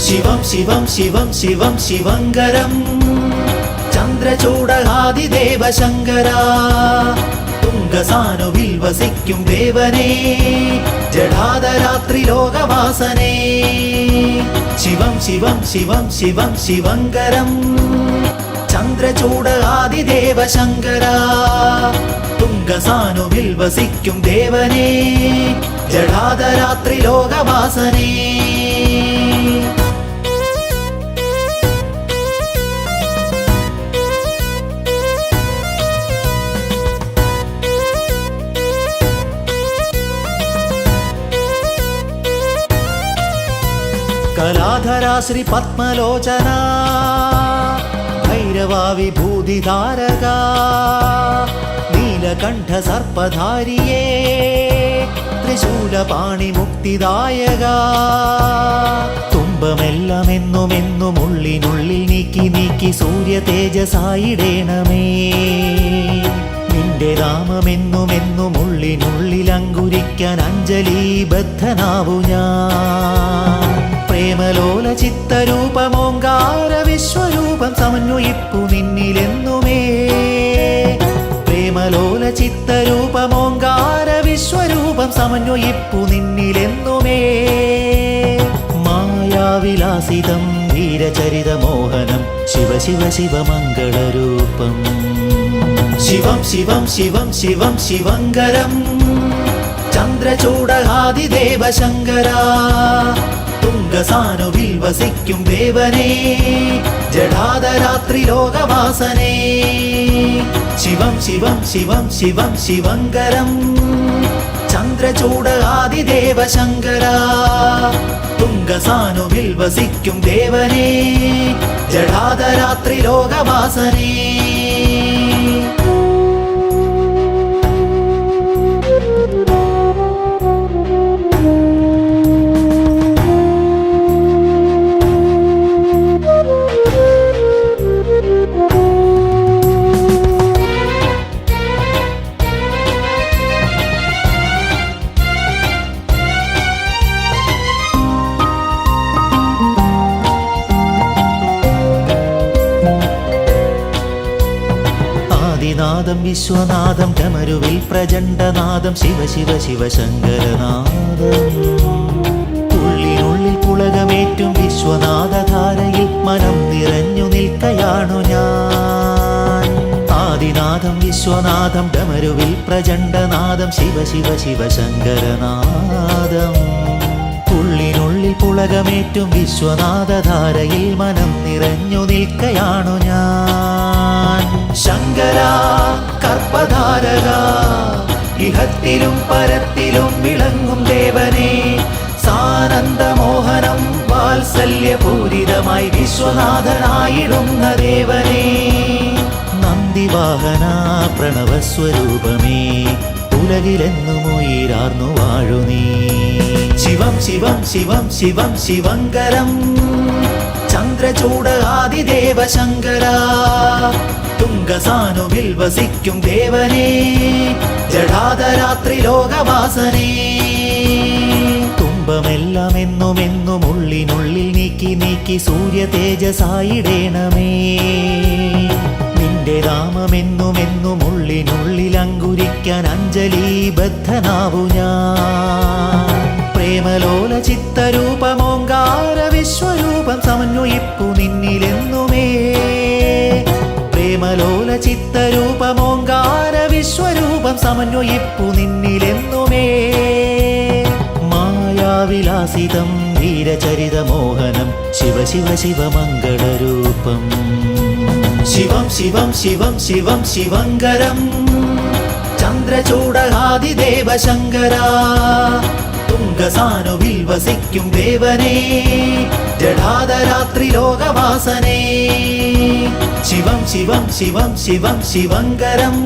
ശിവം ശിവം ശിവം ശിവം ശിവങ്കരം ചന്ദ്രചൂഡാദിദേവ ശങ്കര തുംഗസാനുവിൽ വസിക്കും ദേവനേ ജടാധരാത്രി ലോകവാസനേ ശിവം ശിവം ശിവം ശിവം ശിവങ്കരം ചന്ദ്രചൂഡാദിദേവ ശങ്കര തുംഗസാനുവിൽ വസിക്കും ദേവനേ ജടാധരാത്രി ലോകവാസനേ കലാധരാ ശ്രീ പത്മലോചന ഭൈരവാ വിഭൂതിധാരക നീലകണ്ഠ സർപ്പധാരിയേ ത്രിശൂലപാണി മുക്തിദായക തുമ്പമെല്ലാം എന്നുമെന്നും ഉള്ളിനുള്ളിൽ നീക്കി നീക്കി സൂര്യ തേജസായിടേണമേ നിന്റെ നാമമെന്നുമെന്നും ഉള്ളിനുള്ളിൽ അങ്കുരിക്കാൻ അഞ്ജലീബദ്ധനാവു ഞാൻ പ്രേമലോല ചിത്തരൂപമോങ്കാര വിശ്വരൂപം സമന്വയിപ്പു നിന്നിലെന്നുമേ പ്രേമലോല ചിത്തരൂപമോങ്കാര വിശ്വരൂപം സമന്വയിപ്പു നിന്നിലെന്നുമേ മായാവിലാസിതം വീരചരിതമോഹനം ശിവ ശിവ ശിവമംഗളരൂപം ശിവം ശിവം ശിവം ശിവം ശിവങ്കരം ചന്ദ്രചൂഡാദിദേവ ശങ്കര തുംഗസാനുവിൽ വസിക്കും ദേവനേ ജടാധരാത്രി ലോകവാസനേ ശിവം ശിവം ശിവം ശിവം ശിവങ്കരം ചന്ദ്രചൂഡാദിദേവ ശങ്കര തുംഗസാനുവിൽ വസിക്കും ദേവനേ ജടാധരാത്രി ലോകവാസനേ നാദം വിശ്വനാദം ഡമരുവിൽ പ്രചണ്ഡനാദം ശിവ ശിവ ശിവശങ്കരനാദം ഉള്ളിനുള്ളിൽ പുളകമേറ്റും വിശ്വനാഥധാരയിൽ മനം നിറഞ്ഞു നിൽക്കയാണു ഞാൻ ആദിനാദം വിശ്വനാദം ഡമരുവിൽ പ്രചണ്ഡനാദം ശിവ ശിവ ശിവശങ്കരനാദം ഉള്ളിനുള്ളിൽ പുളകമേറ്റും വിശ്വനാഥധാരയിൽ മനം നിറഞ്ഞു നിൽക്കയാണു ഞാൻ ശങ്കര കർപ്പധാരക ഇഹത്തിലും പരത്തിലും വിളങ്ങും ദേവനേ സാനന്ദമോഹനം വാത്സല്യപൂരിതമായി വിശ്വനാഥനായിടുന്ന ദേവനേ നന്ദിവാഹന പ്രണവസ്വരൂപമേ ഉലകിലെന്നും ഉയിരാർന്നു വാഴു നീ ശിവം ശിവം ശിവം ശിവം ശിവങ്കരം ചന്ദ്രചൂഡാദിദേവ ശങ്കര തുംഗസാനുവിൽ വസിക്കും ദേവനേ ജടാധരാത്രി ലോകവാസനേ തുമ്പമെല്ലാം എന്നുമെന്നും ഉള്ളിനുള്ളിൽ നീക്കി നീക്കി സൂര്യ തേജസായിടേണമേ നിന്റെ നാമമെന്നുമെന്നും ഉള്ളിനുള്ളിൽ അങ്കുരിക്കാൻ അഞ്ജലീബദ്ധനാവു ഞാൻ പ്രേമലോല ചിത്തരൂപമോങ്കാര വിശ്വരൂപം സമന്വയിപ്പു നിന്നിലെന്നുമേ പ്രേമലോല ചിത്തരൂപമോങ്കാര വിശ്വരൂപം സമന്വയിപ്പു നിന്നിലെന്നുമേ മായാവിലാസിതം വീരചരിതമോഹനം ശിവ ശിവ ശിവമംഗളരൂപം ശിവം ശിവം ശിവം ശിവം ശിവങ്കരം ചന്ദ്രചൂഡാദിദേവ ശങ്കര തുംഗസാനുവിൽ വസിക്കും ദേവനേ ജടാധരാത്രി ലോകവാസനേ ശിവം ശിവം ശിവം ശിവം ശിവങ്കരം